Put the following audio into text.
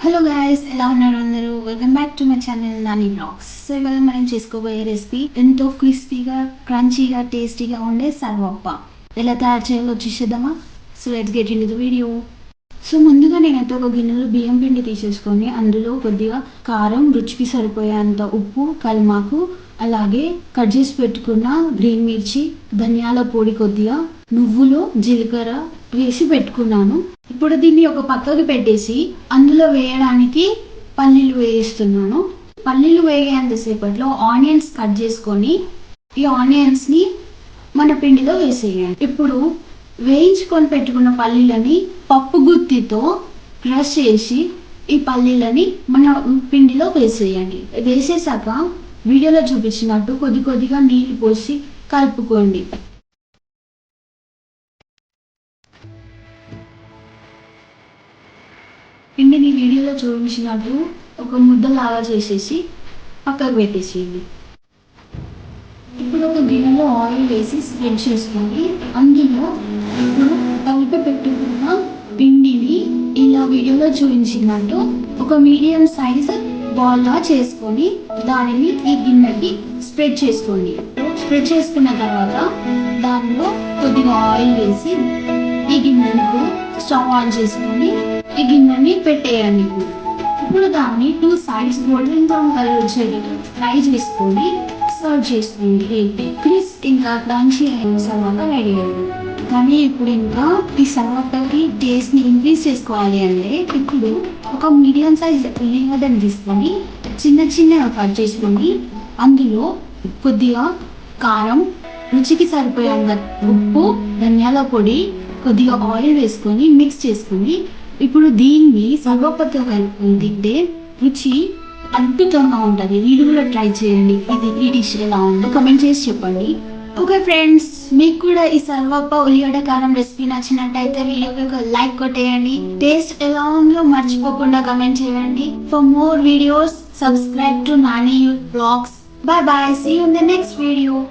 Hello guys, ఎలా ఉన్నారు అందరూ? Welcome back to my channel Nani blogs. So ఇవాళ మనం చేసుకోబోయే రెసిపీ ఎంతో క్రిస్పీగా, క్రంచీగా, టేస్టీగా ఉండే సర్వప్ప. ఎలా తయారు చేయాలో చూసేద్దామా? So let's get in to the video. So ముందుగా నేనైతే ఒక గిన్నెలో బియ్యం పిండి తీసేసుకొని అందులో కొద్దిగా కారం, రుచికి సరిపోయేంత ఉప్పు, కల్మాకు, అలాగే కట్ చేసి పెట్టుకున్న గ్రీన్ మిర్చి, ధనియాల పొడి కొద్దిగా, నువ్వులు, జీలకర్ర వేసి పెట్టుకున్నాను. ఇప్పుడు దీన్ని ఒక పక్కకు పెట్టేసి అందులో వేయడానికి పల్లీలు వేయిస్తున్నాను. పల్లీలు వేగేంతసేపట్లో ఆనియన్స్ కట్ చేసుకొని ఈ ఆనియన్స్ని మన పిండిలో వేసేయాలి. ఇప్పుడు వేయించుకొని పెట్టుకున్న పల్లీలని పప్పు గుత్తితో క్రష్ చేసి ఈ పల్లీలని మన పిండిలో వేసేయండి. వేసేసాక వీడియోలో చూపించినట్టు కొద్ది కొద్దిగా నీళ్ళు పోసి కలుపుకోండి. పిండిని వీడియోలో చూపించినట్టు ఒక ముద్దలాగా చేసేసి పక్కకు పెట్టేసేయండి. ఇప్పుడు ఒక గిన్నెలో ఆయిల్ వేసి స్ప్రెడ్ చేసుకొని అందులో ఇప్పుడు కలిపి పెట్టుకున్న పిండిని ఇలా వీడియోలో చూపించినట్టు ఒక మీడియం సైజ్ బాల్లా చేసుకొని దానిని ఈ గిన్నెకి స్ప్రెడ్ చేసుకోండి. స్ప్రెడ్ చేసుకున్న తర్వాత దానిలో కొద్దిగా ఆయిల్ వేసి ఈ గిన్నెని స్టవ్ ఆన్ చేసుకొని ఈ గిన్నెని పెట్టేయండి. ఇప్పుడు దాన్ని 2 sides గోల్డెన్ బ్రౌన్ కలర్ వచ్చేటట్టు ఫ్రై చేసుకొని సర్వ్ చేసుకోండి. క్రిస్ప్ ఇంకా క్రంచీ అయిన సర్వక రెడీ అయ్యింది. కానీ ఇప్పుడు ఇంకా ఈ సర్వకకి టేస్ట్ని ఇంక్రీజ్ చేసుకోవాలి అంటే ఇప్పుడు ఒక మీడియం సైజ్ ఉల్లిగడ్డని తీసుకొని చిన్న చిన్నగా కట్ చేసుకొని అందులో కొద్దిగా కారం, రుచికి సరిపోయేంత ఉప్పు, ధనియాల పొడి, కొద్దిగా ఆయిల్ వేసుకొని మిక్స్ చేసుకొని ఇప్పుడు దీన్ని సర్వపతో కలుపుకొని తింటే రుచి అద్భుతంగా ఉంటుంది. మీరు కూడా ట్రై చేయండి. ఈ డిష్ ఎలా ఉందో కమెంట్ చేసి చెప్పండి. ఓకే ఫ్రెండ్స్, మీకు కూడా ఈ సర్వప్ప ఉల్లిగడ్డ కారం రెసిపీ నచ్చినట్టయితే వీడియోకి ఒక లైక్ కొట్టేయండి. టేస్ట్ ఎలా ఉందో మర్చిపోకుండా కమెంట్ చేయండి. For more videos subscribe to Nani youth blogs. Bye bye. See you in the next video.